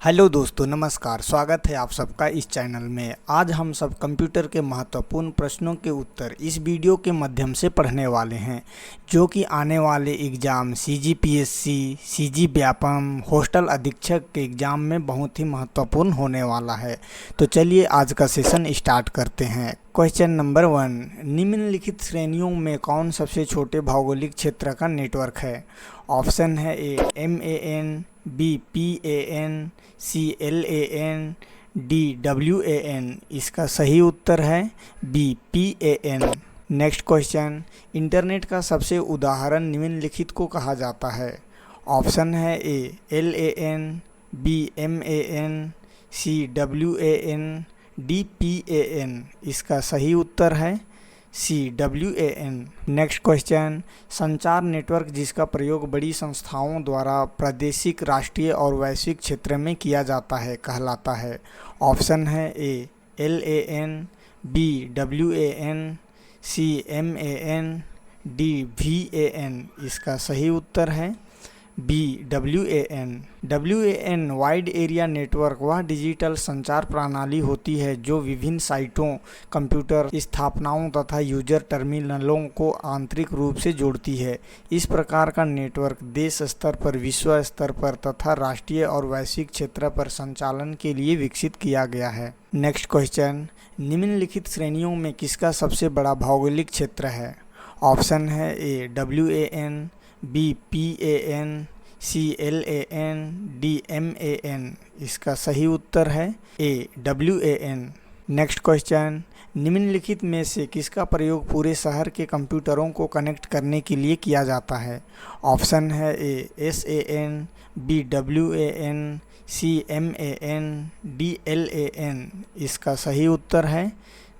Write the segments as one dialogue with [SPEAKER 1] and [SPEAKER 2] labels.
[SPEAKER 1] Hello दोस्तों, नमस्कार। स्वागत है आप सबका इस चैनल में। आज हम सब कंप्यूटर के महत्वपूर्ण प्रश्नों के उत्तर इस वीडियो के माध्यम से पढ़ने वाले हैं, जो कि आने वाले exam CGPSC, CG Vyapam, hostel अधीक्षक के एग्ज़ाम में बहुत ही महत्वपूर्ण होने वाला है। तो चलिए आज का सेशन स्टार्ट करते हैं। क्वेश्चन नंबर 1, निम्नलिखित श्रेणियों में कौन सबसे छोटे भौगोलिक क्षेत्र का नेटवर्क है? ऑप्शन है A MAN, B PAN, C LAN, D WAN। इसका सही उत्तर है B PAN। Next question, internet का सबसे उदाहरण निम्नलिखित को कहा जाता है? ऑप्शन है A LAN, B MAN, C WAN, D PAN। इसका सही उत्तर है सी WAN। नेक्स्ट क्वेश्चन, संचार नेटवर्क जिसका प्रयोग बड़ी संस्थाओं द्वारा प्रादेशिक, राष्ट्रीय और वैश्विक क्षेत्र में किया जाता है कहलाता है? ऑप्शन है A LAN, B WAN, C MAN, D VAN। इसका सही उत्तर है B WAN। WAN wide area network वह डिजिटल संचार प्रणाली होती है जो विभिन्न साइटों, कंप्यूटर स्थापनाओं तथा यूजर टर्मिनलों को आंतरिक रूप से जोड़ती है। इस प्रकार का नेटवर्क देश स्तर पर, विश्व स्तर पर तथा राष्ट्रीय और वैश्विक क्षेत्र पर संचालन के लिए विकसित किया गया है। नेक्स्ट क्वेश्चन, निम्नलिखित श्रेणियों में किसका सबसे बड़ा भौगोलिक क्षेत्र है? ऑप्शन है ए WAN, B PAN, C LAN, D MAN। इसका सही उत्तर है ए WAN। नेक्स्ट क्वेश्चन, निम्नलिखित में से किसका प्रयोग पूरे शहर के कंप्यूटरों को कनेक्ट करने के लिए किया जाता है? ऑप्शन है A SAN, B WAN, C MAN, D LAN। इसका सही उत्तर है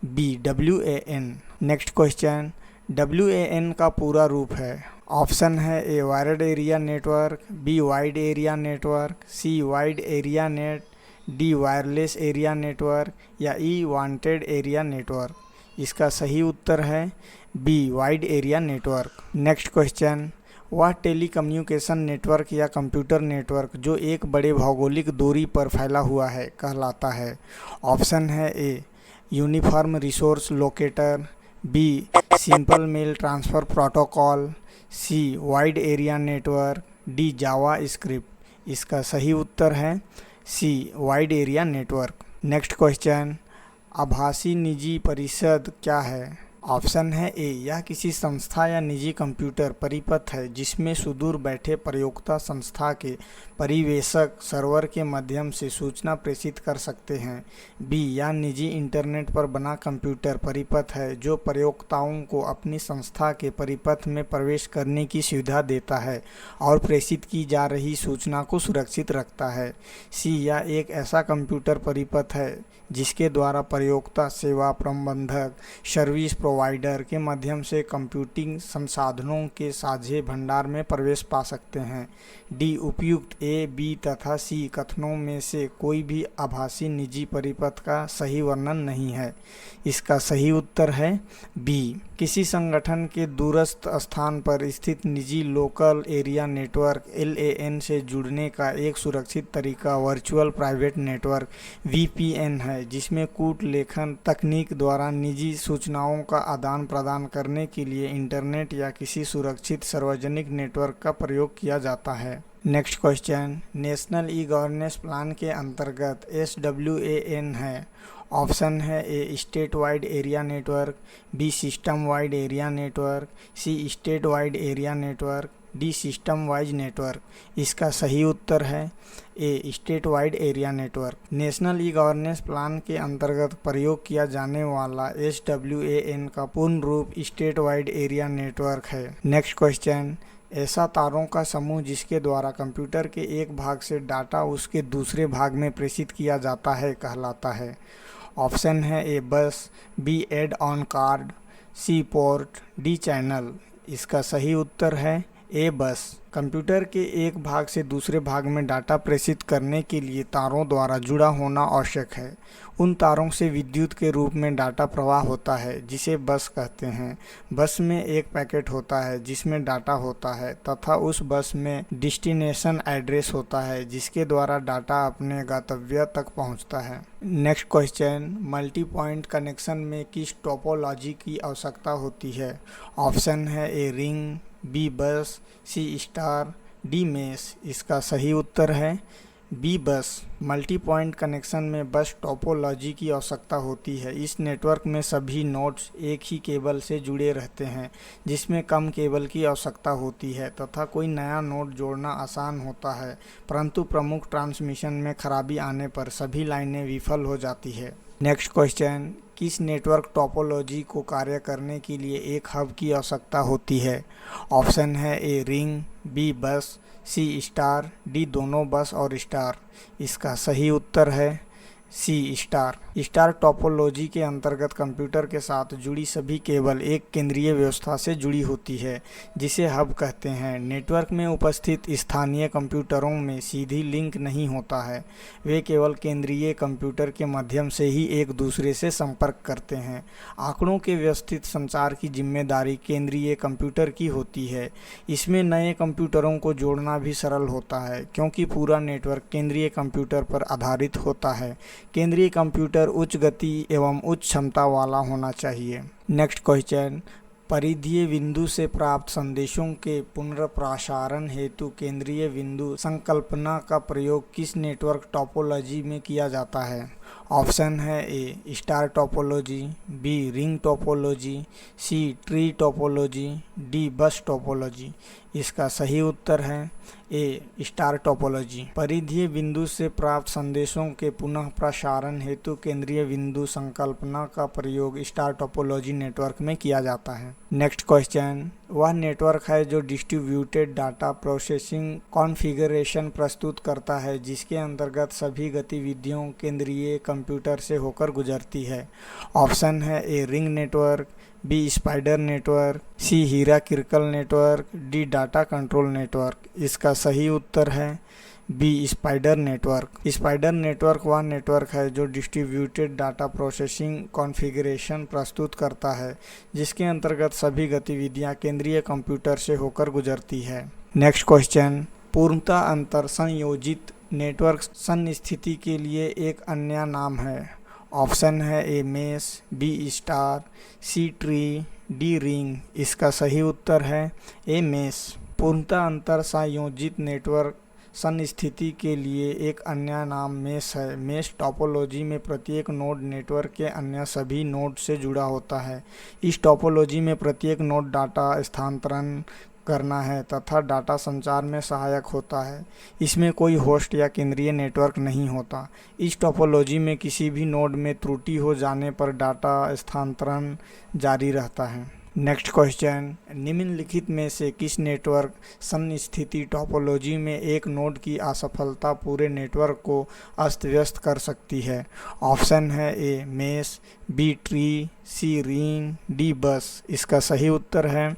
[SPEAKER 1] B WAN। Next question, WAN का पूरा रूप है? ऑप्शन है A wired area network, B wide area network, C wide area net, D wireless area network या ई वांटेड एरिया नेटवर्क। इसका सही उत्तर है B wide area network. Next question, वह टेलीकम्युनिकेशन नेटवर्क या कंप्यूटर नेटवर्क जो एक बड़े भौगोलिक दूरी पर फैला हुआ है कहलाता है? ऑप्शन है A uniform resource locator, B simple mail transfer protocol, C wide area network, D JavaScript. इसका सही उत्तर है C wide area network. Next question, आभासी निजी परिषद क्या है? ऑप्शन है ए यह किसी संस्था या निजी कंप्यूटर परिपथ है जिसमें सुदूर बैठे प्रयोक्ता संस्था के परिवेशक सर्वर के माध्यम से सूचना प्रेषित कर सकते हैं। बी या निजी इंटरनेट पर बना कंप्यूटर परिपथ है जो प्रयोक्ताओं को अपनी संस्था के परिपथ में प्रवेश करने की सुविधा देता है और प्रेषित की जा रही सूचना को सुरक्षित रखता है। सी या एक ऐसा कंप्यूटर परिपथ है जिसके द्वारा प्रयोक्ता सेवा प्रबंधक, सर्विस प्रोवाइडर के माध्यम से कंप्यूटिंग संसाधनों के साझे भंडार में प्रवेश पा सकते हैं। डी उपयुक्त ए, बी तथा सी कथनों में से कोई भी आभासी निजी परिपथ का सही वर्णन नहीं है। इसका सही उत्तर है बी। किसी संगठन के दूरस्थ स्थान पर स्थित निजी लोकल एरिया नेटवर्क LAN से जुड़ने का एक सुरक्षित तरीका वर्चुअल प्राइवेट नेटवर्क VPN है, जिसमें कूट लेखन तकनीक द्वारा निजी सूचनाओं का आदान प्रदान करने के लिए इंटरनेट या किसी सुरक्षित सार्वजनिक नेटवर्क का प्रयोग किया जाता है। Next question, national e governance plan के अंतर्गत SWAN है? ऑप्शन है A state wide area network, B system wide area network, C state wide area network, D system wise network. इसका सही उत्तर है A state wide area network. National e governance plan के अंतर्गत प्रयोग किया जाने वाला SWAN का पूर्ण रूप स्टेट वाइड एरिया नेटवर्क है। नेक्स्ट क्वेश्चन, ऐसा तारों का समूह जिसके द्वारा कंप्यूटर के एक भाग से डाटा उसके दूसरे भाग में प्रेषित किया जाता है कहलाता है? ऑप्शन है A bus, B add on card, C port, D channel. इसका सही उत्तर है ए बस, कंप्यूटर के एक भाग से दूसरे भाग में डाटा प्रेषित करने के लिए तारों द्वारा जुड़ा होना आवश्यक है। उन तारों से विद्युत के रूप में डाटा प्रवाह होता है जिसे बस कहते हैं। बस में एक पैकेट होता है जिसमें डाटा होता है तथा उस बस में डेस्टिनेशन एड्रेस होता है जिसके द्वारा डाटा अपने गंतव्य तक पहुंचता है। Next question, multi point connection में किस टोपोलॉजी की आवश्यकता होती है? ऑप्शन है ए रिंग, बी बस, सी स्टार, डी मेश। इसका सही उत्तर है बी बस। मल्टी पॉइंट कनेक्शन में बस टोपोलॉजी की आवश्यकता होती है। इस नेटवर्क में सभी नोड्स एक ही केबल से जुड़े रहते हैं जिसमें कम केबल की आवश्यकता होती है तथा कोई नया नोड जोड़ना आसान होता है, परंतु प्रमुख ट्रांसमिशन में खराबी आने पर सभी लाइनें विफल हो जाती है। नेक्स्ट क्वेश्चन, किस नेटवर्क टोपोलॉजी को कार्य करने के लिए एक हब की आवश्यकता होती है? ऑप्शन है ए रिंग, बी बस, सी स्टार, डी दोनों बस और स्टार। इसका सही उत्तर है सी स्टार। स्टार टोपोलॉजी के अंतर्गत कंप्यूटर के साथ जुड़ी सभी केबल एक केंद्रीय व्यवस्था से जुड़ी होती है जिसे हब कहते हैं। नेटवर्क में उपस्थित स्थानीय कंप्यूटरों में सीधी लिंक नहीं होता है, वे केवल केंद्रीय कंप्यूटर के माध्यम से ही एक दूसरे से संपर्क करते हैं। आंकड़ों के व्यवस्थित संचार की जिम्मेदारी केंद्रीय कंप्यूटर की होती है। इसमें नए कंप्यूटरों को जोड़ना भी सरल होता है क्योंकि पूरा नेटवर्क केंद्रीय कंप्यूटर पर आधारित होता है। केंद्रीय कंप्यूटर उच्च गति एवं उच्च क्षमता वाला होना चाहिए। नेक्स्ट क्वेश्चन, परिधीय बिंदु से प्राप्त संदेशों के पुनर्प्रसारण हेतु केंद्रीय बिंदु संकल्पना का प्रयोग किस नेटवर्क टोपोलॉजी में किया जाता है? ऑप्शन है A star topology, B ring topology, C tree topology, D bus topology. इसका सही उत्तर है ए स्टार टोपोलॉजी। परिधीय बिंदु से प्राप्त संदेशों के पुनः प्रसारण हेतु केंद्रीय बिंदु संकल्पना का प्रयोग स्टार टोपोलॉजी नेटवर्क में किया जाता है। नेक्स्ट क्वेश्चन, वह नेटवर्क है जो डिस्ट्रीब्यूटेड डाटा प्रोसेसिंग कॉन्फ़िगरेशन प्रस्तुत करता है जिसके अंतर्गत सभी गतिविधियों केंद्रीय कंप्यूटर से होकर गुजरती है। ऑप्शन है A ring network, B spider network, C hierarchical network, D data control network. इसका सही उत्तर है B spider network. Spider network वह नेटवर्क है जो डिस्ट्रीब्यूटेड डाटा प्रोसेसिंग कॉन्फ़िगरेशन प्रस्तुत करता है जिसके अंतर्गत सभी गतिविधियां केंद्रीय कंप्यूटर से होकर गुजरती है। नेक्स्ट क्वेश्चन, पूर्णतः अंतर संयोजित नेटवर्क संस्थिति के लिए एक अन्य नाम है। ऑप्शन है ए mesh, B star, C tree, D ring. इसका सही उत्तर है ए मेश। पूर्णतः अंतर संयोजित नेटवर्क संस्थिति के लिए एक अन्य नाम मेश है। मेश टोपोलॉजी में प्रत्येक नोड नेटवर्क के अन्य सभी नोड से जुड़ा होता है। इस टोपोलॉजी में प्रत्येक नोड डाटा स्थानांतरण करना है तथा डाटा संचार में सहायक होता है। इसमें कोई होस्ट या केंद्रीय नेटवर्क नहीं होता। इस टोपोलॉजी में किसी भी नोड में त्रुटि हो जाने पर डाटा स्थानांतरण जारी रहता है। नेक्स्ट क्वेश्चन, निम्नलिखित में से किस नेटवर्क संस्थिति टोपोलॉजी में एक नोड की असफलता पूरे नेटवर्क को अस्त व्यस्त कर सकती है? ऑप्शन है ए मेश, बी ट्री, सी रिंग, डी बस। इसका सही उत्तर है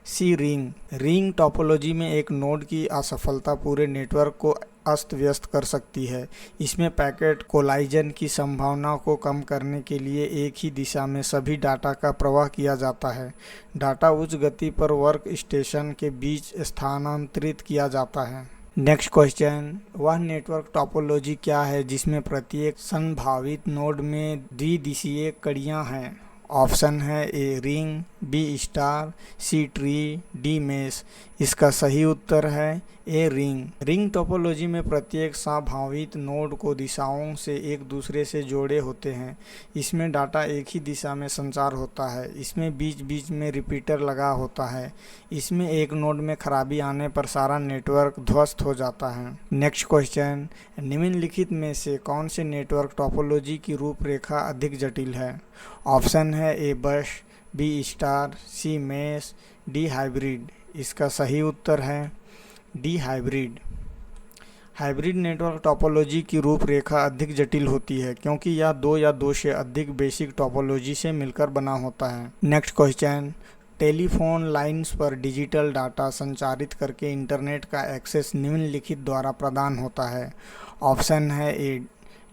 [SPEAKER 1] सी रिंग। रिंग टोपोलॉजी में एक नोड की असफलता पूरे नेटवर्क को अस्त व्यस्त कर सकती है। इसमें पैकेट कोलाइजन की संभावना को कम करने के लिए एक ही दिशा में सभी डाटा का प्रवाह किया जाता है। डाटा उच्च गति पर वर्क स्टेशन के बीच स्थानांतरित किया जाता है। नेक्स्ट क्वेश्चन, वह नेटवर्क टोपोलॉजी क्या है जिसमें प्रत्येक संभावित नोड में द्विदिशीय कड़ियाँ हैं? ऑप्शन है A ring, B star, C tree, D mesh. इसका सही उत्तर है ए रिंग। रिंग टोपोलॉजी में प्रत्येक संभावित नोड को दिशाओं से एक दूसरे से जोड़े होते हैं। इसमें डाटा एक ही दिशा में संचार होता है। इसमें बीच बीच में रिपीटर लगा होता है। इसमें एक नोड में खराबी आने पर सारा नेटवर्क ध्वस्त हो जाता है। नेक्स्ट क्वेश्चन, निम्नलिखित में से कौन से नेटवर्क टोपोलॉजी की रूपरेखा अधिक जटिल है? ऑप्शन है A bus, B star, C mesh, D hybrid. इसका सही उत्तर है D hybrid. Hybrid network topology की रूपरेखा अधिक जटिल होती है क्योंकि यह दो या दो से अधिक बेसिक टोपोलॉजी से मिलकर बना होता है। नेक्स्ट क्वेश्चन, टेलीफोन लाइन्स पर डिजिटल डाटा संचारित करके इंटरनेट का एक्सेस निम्नलिखित द्वारा प्रदान होता है। ऑप्शन है A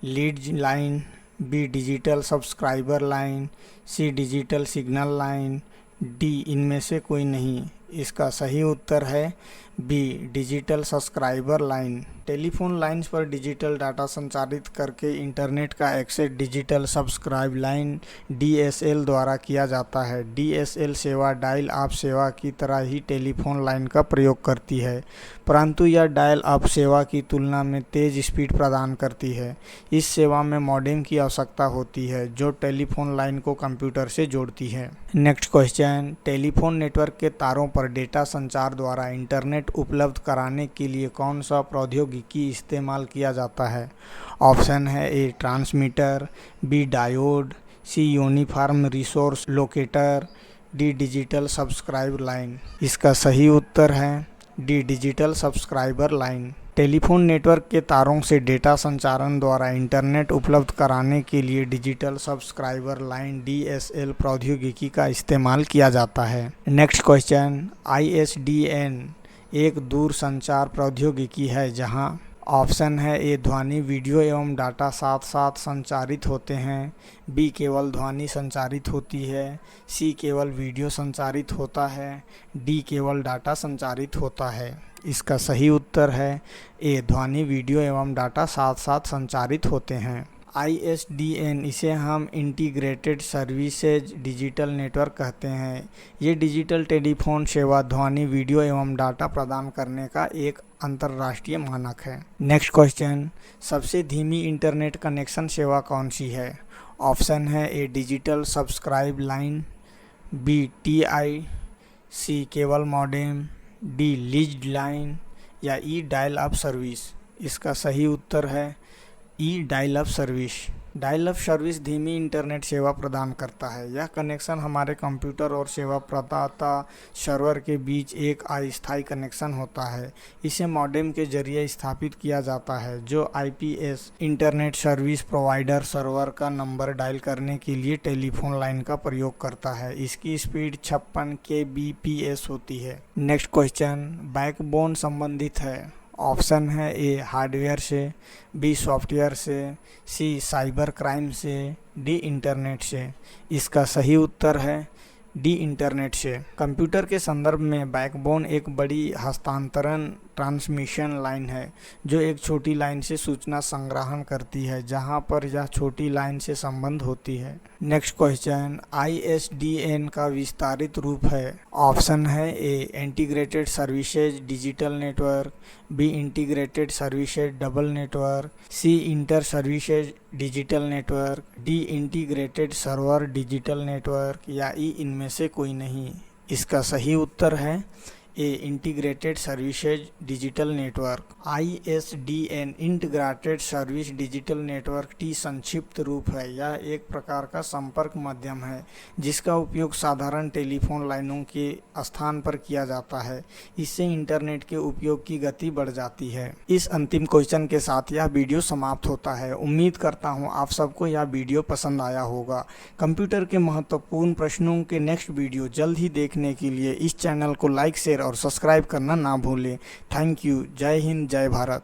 [SPEAKER 1] lead line, B digital subscriber line, C digital signal line, D इनमें से कोई नहीं। इसका सही उत्तर है B digital subscriber line. Telephone lines पर डिजिटल डाटा संचारित करके इंटरनेट का access digital subscribe line DSL द्वारा किया जाता है। DSL सेवा डायल अप सेवा की तरह ही टेलीफोन लाइन का प्रयोग करती है, परंतु यह डायल अप सेवा की तुलना में तेज़ स्पीड प्रदान करती है। इस सेवा में मॉडेम की आवश्यकता होती है जो टेलीफोन लाइन को कंप्यूटर से जोड़ती है। नेक्स्ट क्वेश्चन, टेलीफोन नेटवर्क के तारों पर डेटा संचार द्वारा इंटरनेट उपलब्ध कराने के लिए कौन सा प्रौद्योगिकी इस्तेमाल किया जाता है? ऑप्शन है A transmitter, B diode, C uniform resource locator, D digital subscriber line. इसका सही उत्तर है D digital subscriber line. Telephone network के तारों से डेटा संचारण द्वारा इंटरनेट उपलब्ध कराने के लिए डिजिटल सब्सक्राइबर लाइन DSL प्रौद्योगिकी का इस्तेमाल किया जाता है। नेक्स्ट क्वेश्चन, ISDN एक दूर संचार प्रौद्योगिकी है जहां ऑप्शन है ए ध्वनि वीडियो एवं डाटा साथ साथ संचारित होते हैं, बी केवल ध्वनि संचारित होती है, सी केवल वीडियो संचारित होता है, डी केवल डाटा संचारित होता है। इसका सही उत्तर है ए ध्वनि वीडियो एवं डाटा साथ साथ संचारित होते हैं। ISDN इसे हम इंटीग्रेटेड सर्विसेज डिजिटल नेटवर्क कहते हैं। ये डिजिटल टेलीफोन सेवा ध्वनि वीडियो एवं डाटा प्रदान करने का एक अंतर्राष्ट्रीय मानक है। नेक्स्ट क्वेश्चन, सबसे धीमी इंटरनेट कनेक्शन सेवा कौन सी है? ऑप्शन है A digital subscribe line, B TI, C cable modem, D lease line या ई डायल अप सर्विस। इसका सही उत्तर है E dial up service. Dial up service धीमी इंटरनेट सेवा प्रदान करता है। यह कनेक्शन हमारे कंप्यूटर और सेवा प्रदाता सर्वर के बीच एक अस्थायी कनेक्शन होता है। इसे मॉडेम के जरिए स्थापित किया जाता है जो IPS internet service provider server का नंबर डायल करने के लिए टेलीफोन लाइन का प्रयोग करता है। इसकी स्पीड 56 kbps होती है। नेक्स्ट क्वेश्चन, बैकबोन संबंधित है। ऑप्शन है ए हार्डवेयर से, बी सॉफ्टवेयर से, सी साइबर क्राइम से, डी इंटरनेट से। इसका सही उत्तर है डी इंटरनेट से। कंप्यूटर के संदर्भ में बैकबोन एक बड़ी हस्तांतरण ट्रांसमिशन लाइन है जो एक छोटी लाइन से सूचना संग्रहण करती है जहां पर यह छोटी लाइन से संबंध होती है। नेक्स्ट क्वेश्चन, ISDN का विस्तारित रूप है। ऑप्शन है A integrated services digital network, B integrated services double network, C inter services digital network, D integrated server digital network या ई इनमें से कोई नहीं। इसका सही उत्तर है A integrated services digital network. ISDN integrated service digital network टी संक्षिप्त रूप है। यह एक प्रकार का संपर्क माध्यम है जिसका उपयोग साधारण टेलीफोन लाइनों के स्थान पर किया जाता है। इससे इंटरनेट के उपयोग की गति बढ़ जाती है। इस अंतिम क्वेश्चन के साथ यह वीडियो समाप्त होता है। उम्मीद करता हूँ आप सबको यह वीडियो पसंद आया होगा। कंप्यूटर के महत्वपूर्ण प्रश्नों के नेक्स्ट वीडियो जल्द ही देखने के लिए इस चैनल को लाइक, शेयर और सब्सक्राइब करना ना भूलें। Thank you. जय हिंद, जय भारत।